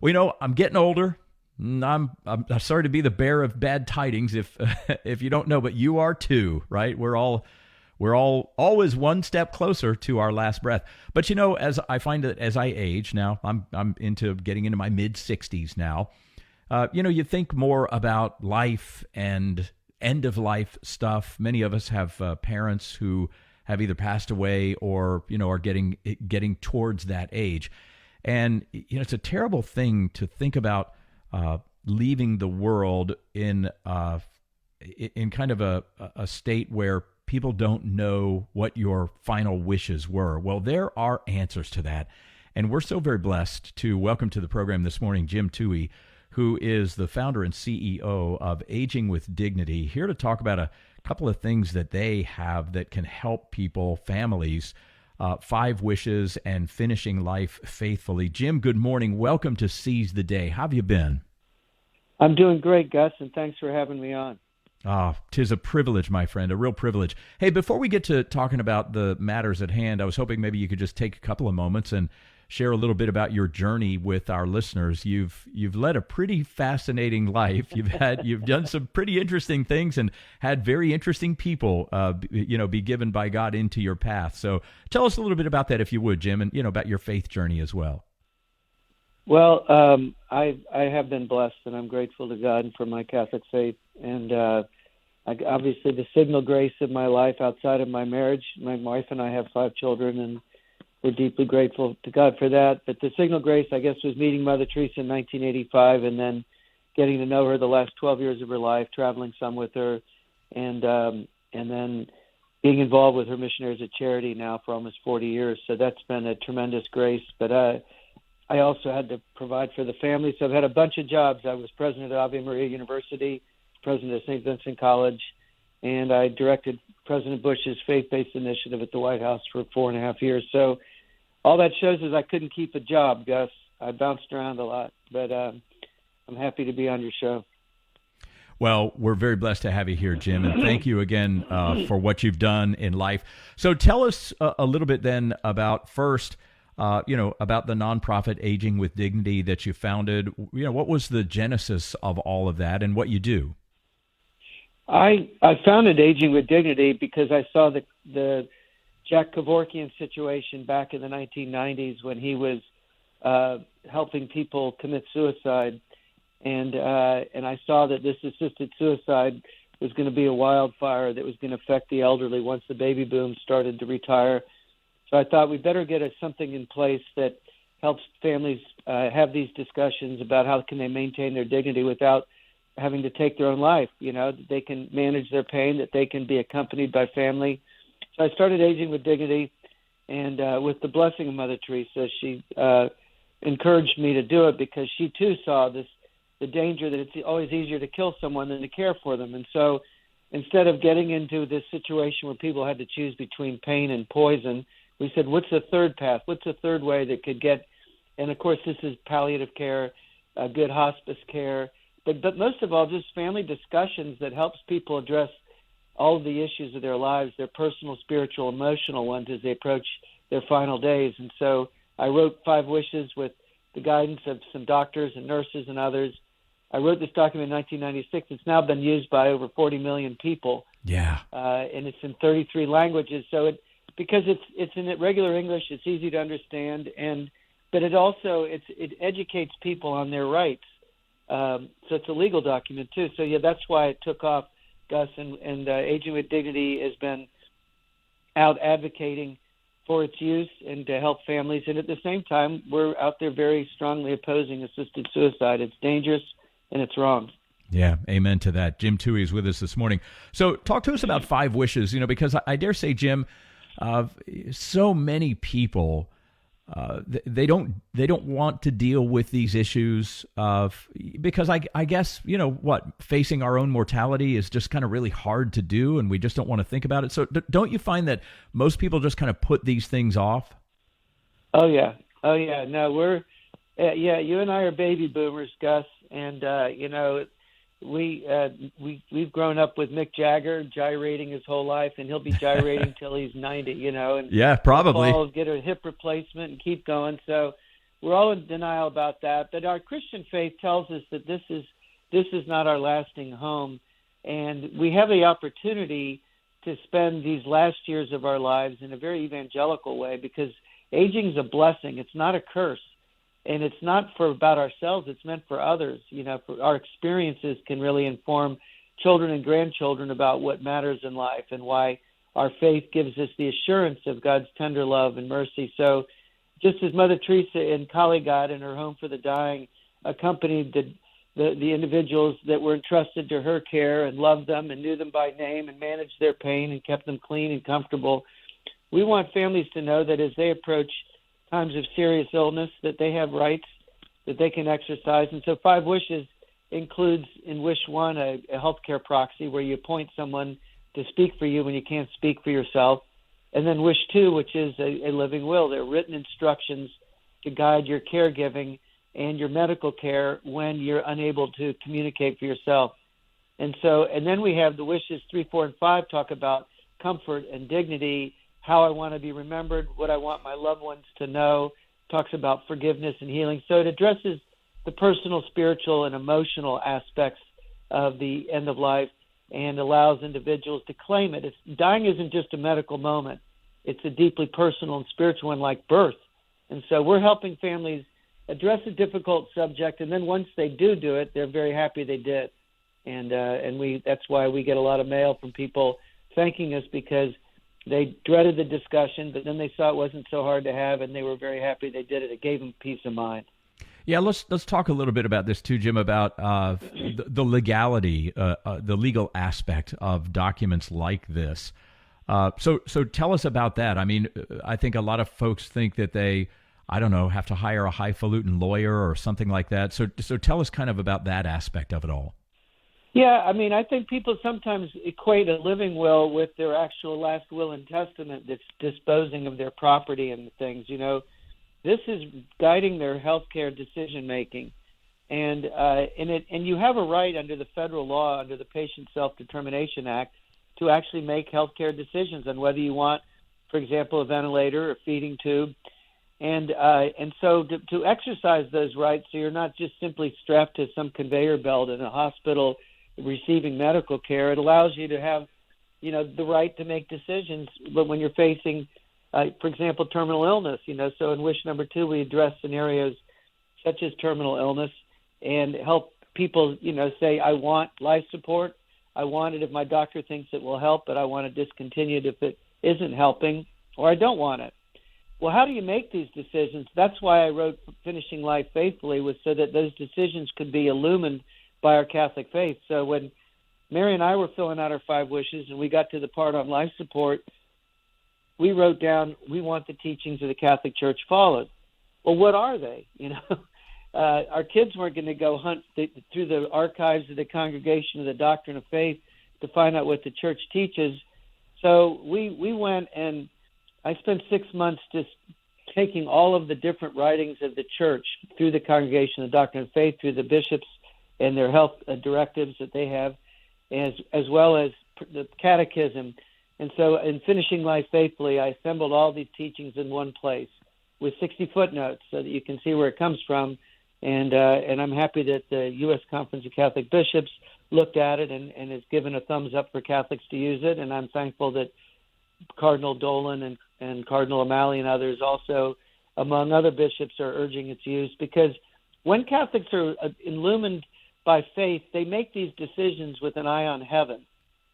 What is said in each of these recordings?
Well, I'm getting older. I'm sorry to be the bearer of bad tidings if if you don't know, but you are too, right? We're all always one step closer to our last breath. But as I find that as I age now, I'm into getting into my mid 60s now. You think more about life and end of life stuff. Many of us have parents who have either passed away or are getting towards that age. And it's a terrible thing to think about leaving the world in kind of a state where people don't know what your final wishes were. Well, there are answers to that. And we're so very blessed to welcome to the program this morning Jim Towey, who is the founder and CEO of Aging with Dignity, here to talk about a couple of things that they have that can help people, families, 5 wishes and finishing life faithfully. Jim, good morning. Welcome to Seize the Day. How have you been? I'm doing great, Gus, and thanks for having me on. Ah, 'tis a privilege, my friend, a real privilege. Hey, before we get to talking about the matters at hand, I was hoping maybe you could just take a couple of moments and share a little bit about your journey with our listeners. You've led a pretty fascinating life. You've done some pretty interesting things and had very interesting people, be given by God into your path. So tell us a little bit about that, if you would, Jim, and about your faith journey as well. Well, I have been blessed, and I'm grateful to God for my Catholic faith. And obviously, the signal grace of my life outside of my marriage, my wife and I have 5 children, and we're deeply grateful to God for that. But the signal grace, I guess, was meeting Mother Teresa in 1985 and then getting to know her the last 12 years of her life, traveling some with her, and then being involved with her Missionaries of Charity now for almost 40 years. So that's been a tremendous grace. But I also had to provide for the family. So I've had a bunch of jobs. I was president of Ave Maria University, president of St. Vincent College, and I directed President Bush's faith-based initiative at the White House for 4.5 years. So all that shows is I couldn't keep a job, Gus. I bounced around a lot, but I'm happy to be on your show. Well, we're very blessed to have you here, Jim, and thank you again for what you've done in life. So tell us a little bit then about first, about the nonprofit Aging with Dignity that you founded. What was the genesis of all of that and what you do? I founded Aging with Dignity because I saw the Jack Kevorkian situation back in the 1990s when he was helping people commit suicide, and I saw that this assisted suicide was going to be a wildfire that was going to affect the elderly once the baby boom started to retire. So I thought we better get something in place that helps families have these discussions about how can they maintain their dignity without having to take their own life, that they can manage their pain, that they can be accompanied by family. So I started Aging with Dignity, and with the blessing of Mother Teresa, she encouraged me to do it because she too saw the danger that it's always easier to kill someone than to care for them. And so instead of getting into this situation where people had to choose between pain and poison, we said, what's the third path? What's the third way that could get, and of course this is palliative care, good hospice care, but most of all, just family discussions that helps people address all of the issues of their lives, their personal, spiritual, emotional ones as they approach their final days. And so I wrote 5 wishes with the guidance of some doctors and nurses and others. I wrote this document in 1996. It's now been used by over 40 million people. Yeah. And it's in 33 languages. So because it's in regular English, it's easy to understand, but it educates people on their rights. So it's a legal document too. So yeah, that's why it took off, Gus, and Aging with Dignity has been out advocating for its use and to help families. And at the same time, we're out there very strongly opposing assisted suicide. It's dangerous and it's wrong. Yeah, amen to that. Jim Towey is with us this morning. So talk to us about 5 wishes, because I dare say, Jim, so many people, they don't want to deal with these issues because I guess, facing our own mortality is just kind of really hard to do, and we just don't want to think about it. So don't you find that most people just kind of put these things off? Oh yeah. No, you and I are baby boomers, Gus, and we've grown up with Mick Jagger gyrating his whole life, and he'll be gyrating till he's 90, and yeah, probably get a hip replacement and keep going. So we're all in denial about that. But our Christian faith tells us that this is not our lasting home, and we have the opportunity to spend these last years of our lives in a very evangelical way, because aging is a blessing. It's not a curse, and it's not for about ourselves. It's meant for others. For our experiences can really inform children and grandchildren about what matters in life and why our faith gives us the assurance of God's tender love and mercy. So just as Mother Teresa in Caligad in her home for the dying accompanied the individuals that were entrusted to her care and loved them and knew them by name and managed their pain and kept them clean and comfortable, we want families to know that as they approach times of serious illness, that they have rights that they can exercise. And so 5 Wishes includes in Wish 1 a healthcare proxy where you appoint someone to speak for you when you can't speak for yourself. And then Wish 2, which is a living will. They're written instructions to guide your caregiving and your medical care when you're unable to communicate for yourself. And then we have the Wishes 3, 4, and 5 talk about comfort and dignity, how I want to be remembered, what I want my loved ones to know, talks about forgiveness and healing. So it addresses the personal, spiritual, and emotional aspects of the end of life and allows individuals to claim it. Dying isn't just a medical moment. It's a deeply personal and spiritual one, like birth. And so we're helping families address a difficult subject, and then once they do it, they're very happy they did. And that's why we get a lot of mail from people thanking us, because they dreaded the discussion, but then they saw it wasn't so hard to have, and they were very happy they did it. It gave them peace of mind. Yeah, let's talk a little bit about this too, Jim, about the legality, the legal aspect of documents like this. So tell us about that. I mean, I think a lot of folks think that they, have to hire a highfalutin lawyer or something like that. So tell us kind of about that aspect of it all. Yeah, I mean, I think people sometimes equate a living will with their actual last will and testament that's disposing of their property and things. This is guiding their healthcare decision making, and you have a right under the federal law, under the Patient Self-Determination Act, to actually make healthcare decisions on whether you want, for example, a ventilator or feeding tube, and so to exercise those rights, so you're not just simply strapped to some conveyor belt in a hospital receiving medical care. It allows you to have, the right to make decisions, but when you're facing for example, terminal illness, so in Wish number 2, we address scenarios such as terminal illness and help people, say, I want life support. I want it if my doctor thinks it will help, but I want to discontinue it if it isn't helping, or I don't want it. Well, how do you make these decisions? That's why I wrote Finishing Life Faithfully, was so that those decisions could be illumined by our Catholic faith. So when Mary and I were filling out our 5 wishes and we got to the part on life support, we wrote down, we want the teachings of the Catholic Church followed. Well, what are they? Our kids weren't going to go hunt through the archives of the Congregation of the Doctrine of Faith to find out what the Church teaches. So we went, and I spent 6 months just taking all of the different writings of the Church through the Congregation of the Doctrine of Faith, through the bishops and their health directives that they have, as well as the Catechism. And so in Finishing Life Faithfully, I assembled all these teachings in one place with 60 footnotes so that you can see where it comes from. And I'm happy that the U.S. Conference of Catholic Bishops looked at it and has given a thumbs up for Catholics to use it. And I'm thankful that Cardinal Dolan and Cardinal O'Malley and others also, among other bishops, are urging its use, because when Catholics are illumined by faith, they make these decisions with an eye on heaven.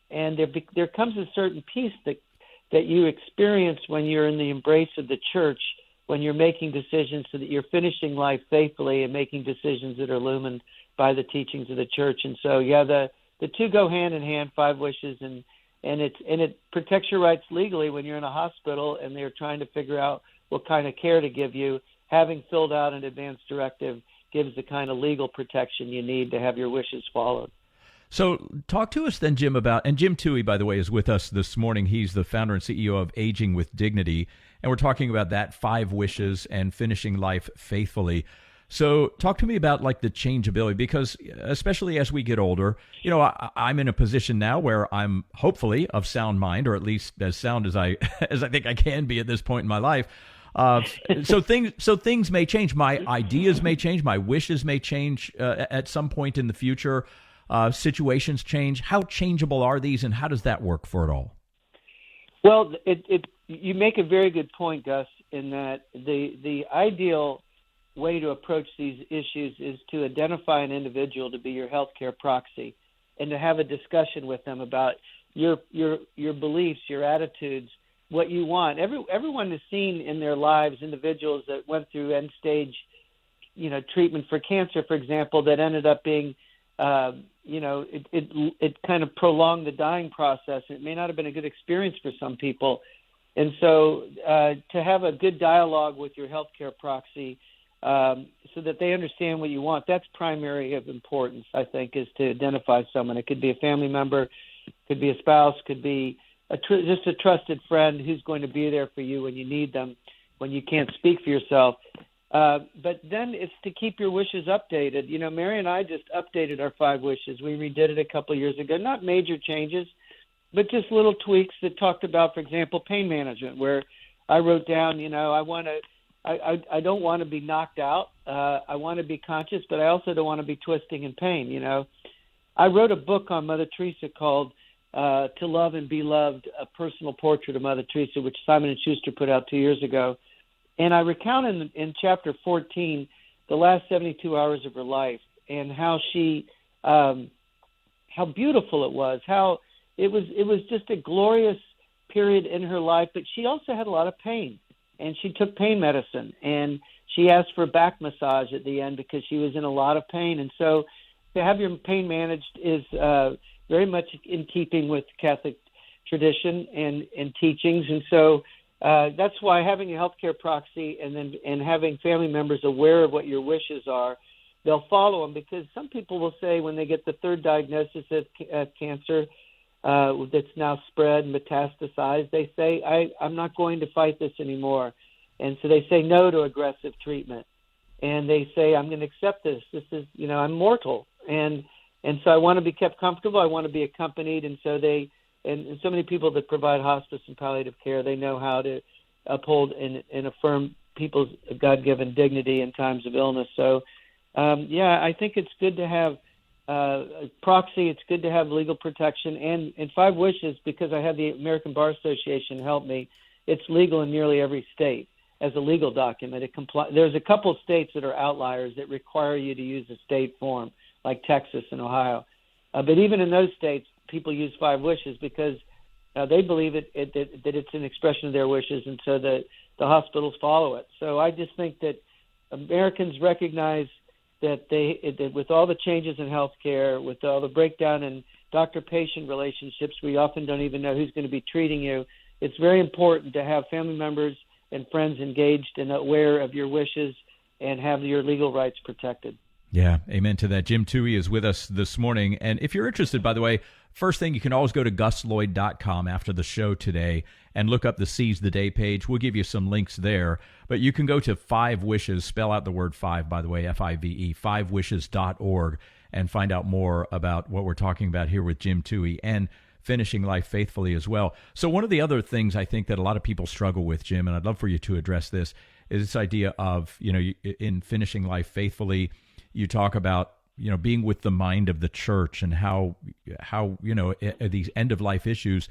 And there comes a certain peace that you experience when you're in the embrace of the Church, when you're making decisions so that you're finishing life faithfully and making decisions that are illumined by the teachings of the Church. And so, yeah, the two go hand in hand, 5 wishes, and it protects your rights legally when you're in a hospital and they're trying to figure out what kind of care to give you. Having filled out an advance directive gives the kind of legal protection you need to have your wishes followed. So talk to us then, Jim, and Jim Towey, by the way, is with us this morning. He's the founder and CEO of Aging with Dignity, and we're talking about that 5 wishes and finishing life faithfully. So talk to me about like the changeability, because especially as we get older, I'm in a position now where I'm hopefully of sound mind, or at least as sound as I think I can be at this point in my life. Uh, so things may change. My ideas may change. My wishes may change at some point in the future. Situations change. How changeable are these, and how does that work for it all? Well, you make a very good point, Gus, in that the ideal way to approach these issues is to identify an individual to be your healthcare proxy, and to have a discussion with them about your beliefs, your attitudes, what you want. Everyone has seen in their lives individuals that went through end stage, treatment for cancer, for example, that ended up being, it kind of prolonged the dying process. It may not have been a good experience for some people. And so to have a good dialogue with your healthcare proxy so that they understand what you want, that's primary of importance, I think, is to identify someone. It could be a family member, could be a spouse, could be just a trusted friend who's going to be there for you when you need them, when you can't speak for yourself. But then it's to keep your wishes updated. Mary and I just updated our 5 wishes. We redid it a couple of years ago. Not major changes, but just little tweaks that talked about, for example, pain management, where I wrote down, I don't want to be knocked out. I want to be conscious, but I also don't want to be twisting in pain. I wrote a book on Mother Teresa called To Love and Be Loved, a personal portrait of Mother Teresa, which Simon & Schuster put out 2 years ago. And I recount in chapter 14 the last 72 hours of her life and how how beautiful it was, how it was just a glorious period in her life. But she also had a lot of pain, and she took pain medicine, and she asked for a back massage at the end because she was in a lot of pain. And so to have your pain managed is very much in keeping with Catholic tradition and teachings. And so that's why having a healthcare proxy and having family members aware of what your wishes are, they'll follow them, because some people will say when they get the 3rd diagnosis of cancer that's now spread and metastasized, they say, I'm not going to fight this anymore. And so they say no to aggressive treatment. And they say, I'm going to accept this. This is, I'm mortal. And so I want to be kept comfortable. I want to be accompanied. And so and so many people that provide hospice and palliative care, they know how to uphold and affirm people's God-given dignity in times of illness. So, I think it's good to have a proxy. It's good to have legal protection. And 5 wishes, because I had the American Bar Association help me, it's legal in nearly every state as a legal document. There's a couple of states that are outliers that require you to use a state form, like Texas and Ohio. But even in those states, people use 5 wishes because they believe that it's an expression of their wishes, and so the hospitals follow it. So I just think that Americans recognize that with all the changes in healthcare, with all the breakdown in doctor-patient relationships, we often don't even know who's going to be treating you. It's very important to have family members and friends engaged and aware of your wishes and have your legal rights protected. Yeah, amen to that. Jim Towey is with us this morning. And if you're interested, by the way, first thing, you can always go to GusLloyd.com after the show today and look up the Seize the Day page. We'll give you some links there. But you can go to 5 Wishes, spell out the word 5, by the way, F-I-V-E, 5wishes.org, and find out more about what we're talking about here with Jim Towey and finishing life faithfully as well. So one of the other things I think that a lot of people struggle with, Jim, and I'd love for you to address this, is this idea of, in finishing life faithfully, you talk about, being with the mind of the church and how these end-of-life issues,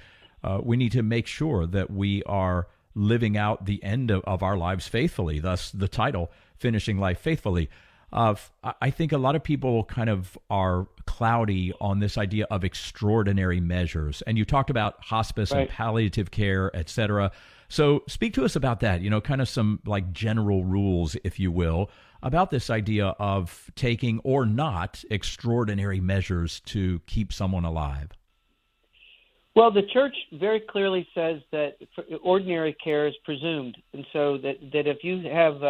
we need to make sure that we are living out the end of our lives faithfully, thus the title, Finishing Life Faithfully. I think a lot of people kind of are cloudy on this idea of extraordinary measures. And you talked about hospice and palliative care, et cetera. So speak to us about that, kind of some like general rules, if you will, about this idea of taking or not extraordinary measures to keep someone alive. Well, the church very clearly says that ordinary care is presumed. And so that if you have,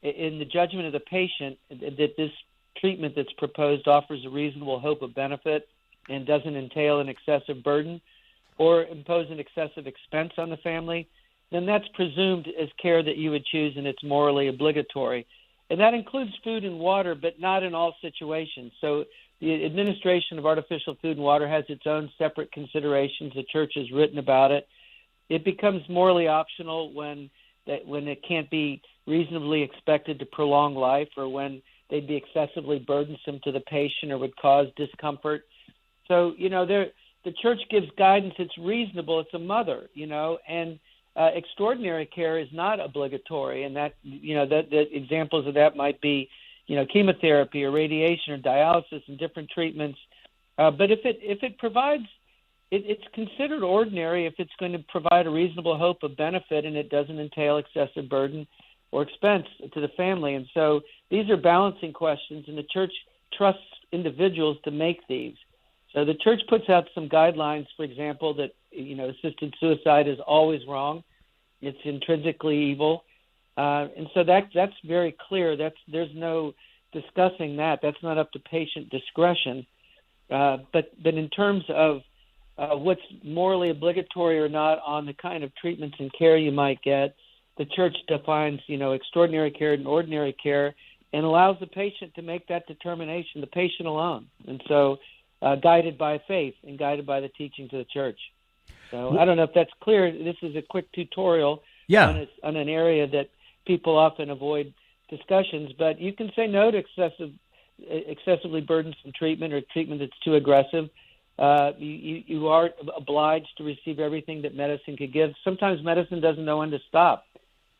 in the judgment of the patient, that this treatment that's proposed offers a reasonable hope of benefit and doesn't entail an excessive burden or impose an excessive expense on the family, then that's presumed as care that you would choose, and it's morally obligatory. And that includes food and water, but not in all situations. So the administration of artificial food and water has its own separate considerations. The church has written about it. It becomes morally optional when that when it can't be reasonably expected to prolong life, or when they'd be excessively burdensome to the patient or would cause discomfort. So, the church gives guidance. It's reasonable. It's a mother, and extraordinary care is not obligatory. And that, the examples of that might be, chemotherapy or radiation or dialysis and different treatments. But if it provides, it's considered ordinary if it's going to provide a reasonable hope of benefit and it doesn't entail excessive burden or expense to the family. And so these are balancing questions, and the church trusts individuals to make these. So the church puts out some guidelines, for example, that, assisted suicide is always wrong. It's intrinsically evil. And so that's very clear. There's no discussing that. That's not up to patient discretion. But in terms of what's morally obligatory or not on the kind of treatments and care you might get, the church defines, extraordinary care and ordinary care, and allows the patient to make that determination, the patient alone. And so guided by faith and guided by the teachings of the church. So I don't know if that's clear. This is a quick tutorial on an area that people often avoid discussions, but you can say no to excessively burdensome treatment or treatment that's too aggressive. You are obliged to receive everything that medicine could give. Sometimes medicine doesn't know when to stop.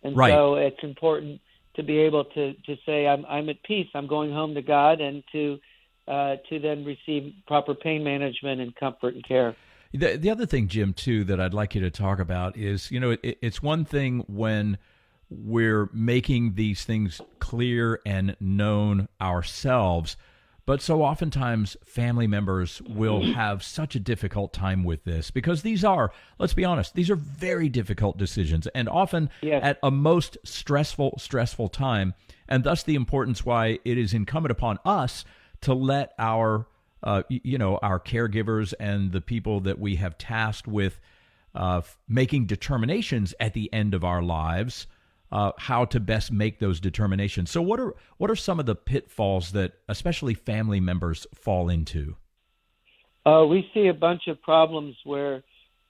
And so it's important to be able to say, I'm at peace, I'm going home to God, and to then receive proper pain management and comfort and care. The other thing, Jim, too, that I'd like you to talk about is, it's one thing when we're making these things clear and known ourselves, but so oftentimes family members will have such a difficult time with this because these are, let's be honest, these are very difficult decisions and often at a most stressful time, and thus the importance why it is incumbent upon us to let our caregivers and the people that we have tasked with making determinations at the end of our lives, how to best make those determinations. So what are some of the pitfalls that especially family members fall into? We see a bunch of problems where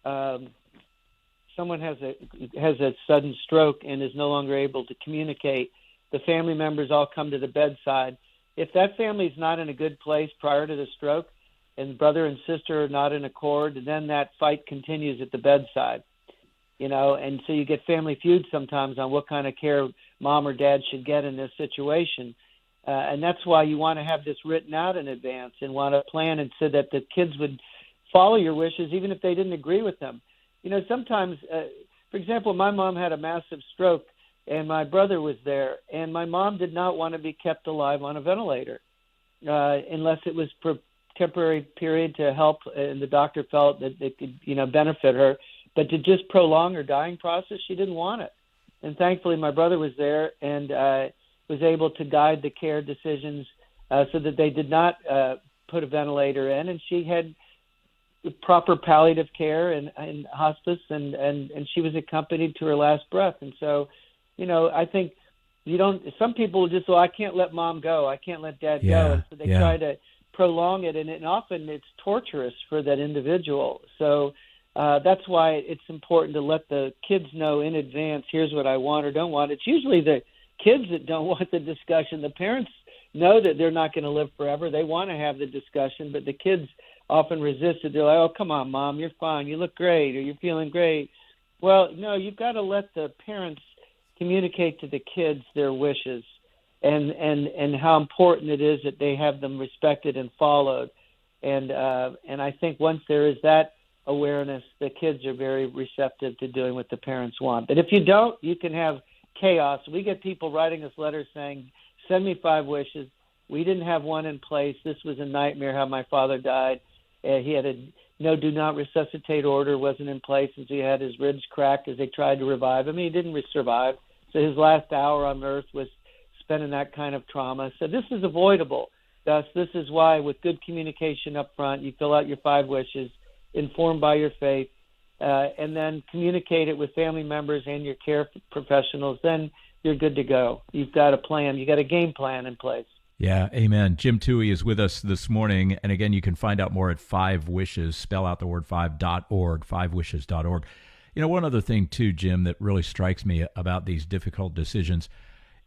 someone has a sudden stroke and is no longer able to communicate. The family members all come to the bedside. If that family is not in a good place prior to the stroke, and brother and sister are not in accord, then that fight continues at the bedside. And so you get family feuds sometimes on what kind of care mom or dad should get in this situation. And that's why you want to have this written out in advance and want to plan and so that the kids would follow your wishes even if they didn't agree with them. Sometimes, for example, my mom had a massive stroke and my brother was there, and my mom did not want to be kept alive on a ventilator unless it was for a temporary period to help, and the doctor felt that it could, benefit her. But to just prolong her dying process, she didn't want it. And thankfully, my brother was there and was able to guide the care decisions so that they did not put a ventilator in, and she had proper palliative care and hospice, and she was accompanied to her last breath. And so, I think some people just, I can't let mom go, I can't let dad go, and so they try to prolong it, and often it's torturous for that individual. So that's why it's important to let the kids know in advance, here's what I want or don't want. It's usually the kids that don't want the discussion. The parents know that they're not going to live forever. They want to have the discussion, but the kids often resist it. They're like, oh, come on, Mom, you're fine. You look great, or you're feeling great. Well, no, you've got to let the parents communicate to the kids their wishes and how important it is that they have them respected and followed. And I think once there is that awareness, the kids are very receptive to doing what the parents want. But if you don't, you can have chaos. We get people writing us letters saying, send me 5 wishes. We didn't have one in place. This was a nightmare how my father died. He had do not resuscitate order wasn't in place as he had his ribs cracked as they tried to revive him. He didn't survive. So his last hour on earth was spent in that kind of trauma. So this is avoidable. Thus, this is why with good communication up front, you fill out your 5 wishes, informed by your faith, and then communicate it with family members and your care professionals, then you're good to go. You've got a plan. You've got a game plan in place. Yeah, amen. Jim Towey is with us this morning. And again, you can find out more at 5wishes, spell out the word 5.org, 5wishes.org. One other thing too, Jim, that really strikes me about these difficult decisions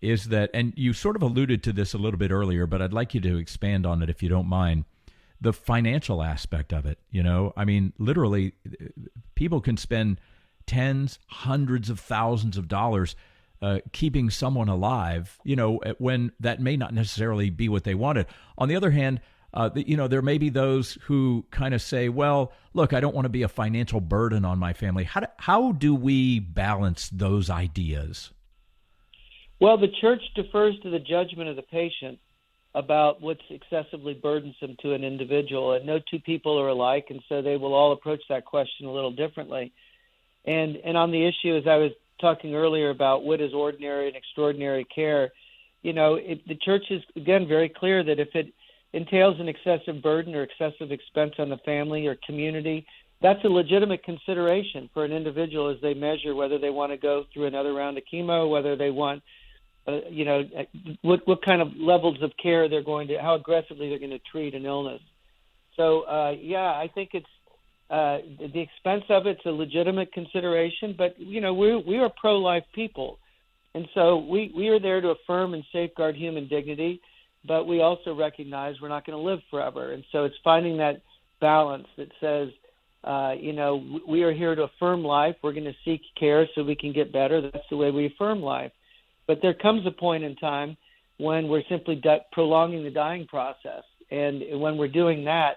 is that, and you sort of alluded to this a little bit earlier, but I'd like you to expand on it if you don't mind, the financial aspect of it. I mean, literally, people can spend tens, hundreds of thousands of dollars keeping someone alive, when that may not necessarily be what they wanted. On the other hand, there may be those who kind of say, well, look, I don't want to be a financial burden on my family. How do we balance those ideas? Well, the church defers to the judgment of the patient about what's excessively burdensome to an individual, and no two people are alike, and so they will all approach that question a little differently. And on the issue, as I was talking earlier about what is ordinary and extraordinary care, the church is, again, very clear that if it entails an excessive burden or excessive expense on the family or community, that's a legitimate consideration for an individual as they measure whether they want to go through another round of chemo, whether they want, what kind of levels of care they're going to, how aggressively they're going to treat an illness. So, I think it's the expense of it's a legitimate consideration, but, we are pro-life people. And so we are there to affirm and safeguard human dignity, but we also recognize we're not going to live forever. And so it's finding that balance that says, we are here to affirm life. We're going to seek care so we can get better. That's the way we affirm life. But there comes a point in time when we're simply prolonging the dying process. And when we're doing that,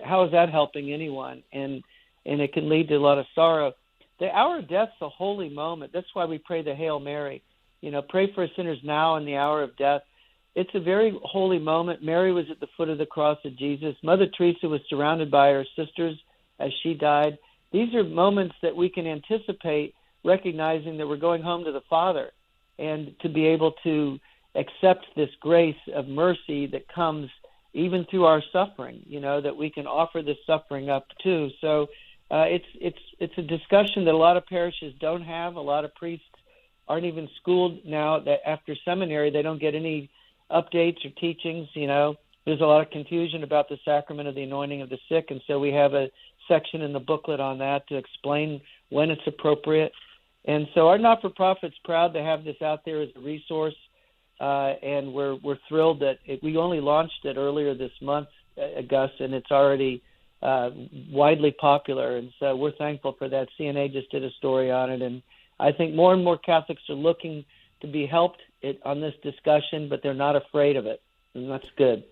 how is that helping anyone? And it can lead to a lot of sorrow. The hour of death is a holy moment. That's why we pray the Hail Mary. Pray for sinners now in the hour of death. It's a very holy moment. Mary was at the foot of the cross of Jesus. Mother Teresa was surrounded by her sisters as she died. These are moments that we can anticipate, recognizing that we're going home to the Father, and to be able to accept this grace of mercy that comes even through our suffering, that we can offer this suffering up too. So it's a discussion that a lot of parishes don't have. A lot of priests aren't even schooled now. That after seminary, they don't get any updates or teachings. There's a lot of confusion about the sacrament of the anointing of the sick, and so we have a section in the booklet on that to explain when it's appropriate. And so our not-for-profit's proud to have this out there as a resource, and we're thrilled that we only launched it earlier this month, Gus, and it's already widely popular. And so we're thankful for that. CNA just did a story on it, and I think more and more Catholics are looking to be helped on this discussion, but they're not afraid of it, and that's good.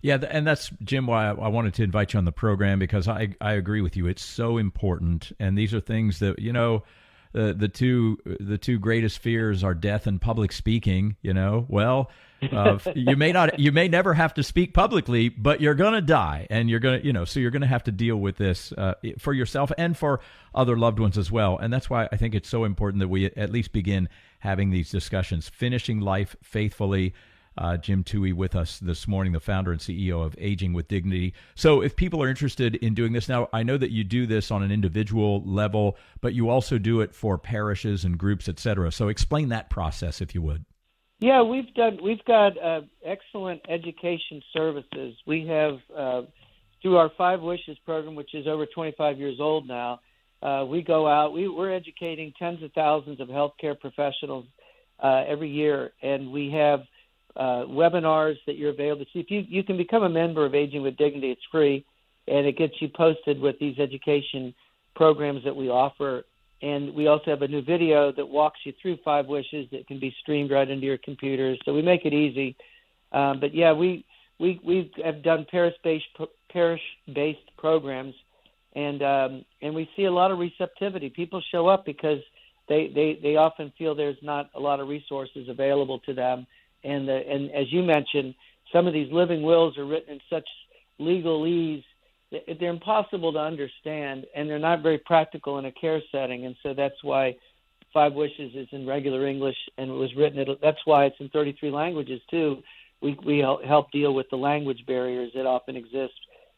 Yeah, and that's, Jim, why I wanted to invite you on the program, because I agree with you. It's so important, and these are things that, the two greatest fears are death and public speaking. Well, you may never have to speak publicly, but you're going to die, and you're going to, so you're going to have to deal with this for yourself and for other loved ones as well. And that's why I think it's so important that we at least begin having these discussions, finishing life faithfully. Jim Towey with us this morning, the founder and CEO of Aging with Dignity. So if people are interested in doing this now, I know that you do this on an individual level, but you also do it for parishes and groups, et cetera. So explain that process, if you would. Yeah, we've got excellent education services. We have, through our Five Wishes program, which is over 25 years old now, we go out, we're educating tens of thousands of healthcare professionals every year, and we have webinars that you're available to see. If you can become a member of Aging with Dignity, it's free, and it gets you posted with these education programs that we offer. And we also have a new video that walks you through Five Wishes that can be streamed right into your computers. So we make it easy. But yeah, we have done parish-based programs, and we see a lot of receptivity. People show up because they often feel there's not a lot of resources available to them. And as you mentioned, some of these living wills are written in such legalese that they're impossible to understand, and they're not very practical in a care setting. And so that's why Five Wishes is in regular English, and it was written. That's why it's in 33 languages too. We help deal with the language barriers that often exist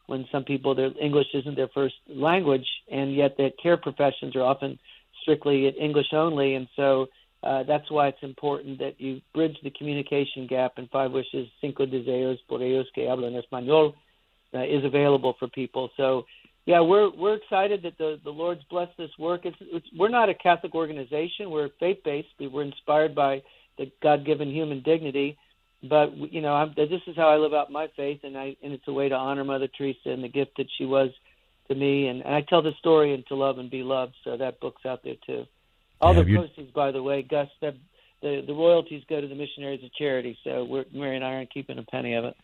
when some people, their English isn't their first language, and yet their care professions are often strictly English only. And so that's why it's important that you bridge the communication gap, and Five Wishes, Cinco Deseos por ellos que hablan español, is available for people. So Yeah, we're excited that the Lord's blessed this work. We're not a Catholic organization. We're faith-based. We're inspired by the God-given human dignity. But this is how I live out my faith, and it's a way to honor Mother Teresa and the gift that she was to me. And I tell the story in To Love and Be Loved, so that book's out there too. All the proceeds, by the way, Gus, the royalties go to the Missionaries of Charity. So Mary and I aren't keeping a penny of it.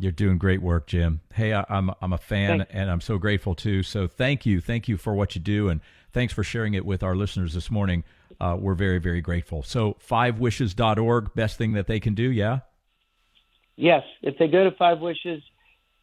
You're doing great work, Jim. Hey, I'm a fan, Thanks. and I'm so grateful too. So thank you for what you do, and thanks for sharing it with our listeners this morning. We're very, very grateful. So 5wishes.org, best thing that they can do, yeah? Yes, if they go to 5 Wishes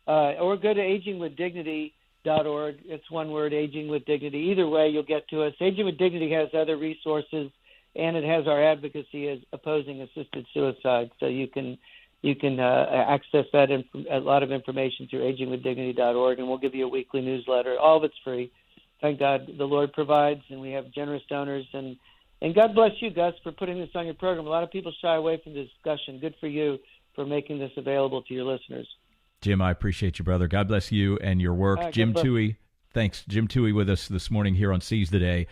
or go to agingwithdignity.org, it's one word, Aging with Dignity. Either way, you'll get to us. Aging with Dignity has other resources, and it has our advocacy as opposing assisted suicide, so you can access that a lot of information through agingwithdignity.org, and we'll give you a weekly newsletter. All of it's free. Thank God the Lord provides, and we have generous donors. And God bless you, Gus, for putting this on your program. A lot of people shy away from the discussion. Good for you for making this available to your listeners. Jim, I appreciate you, brother. God bless you and your work. Jim Towey, thanks. Jim Towey with us this morning here on Seize the Day.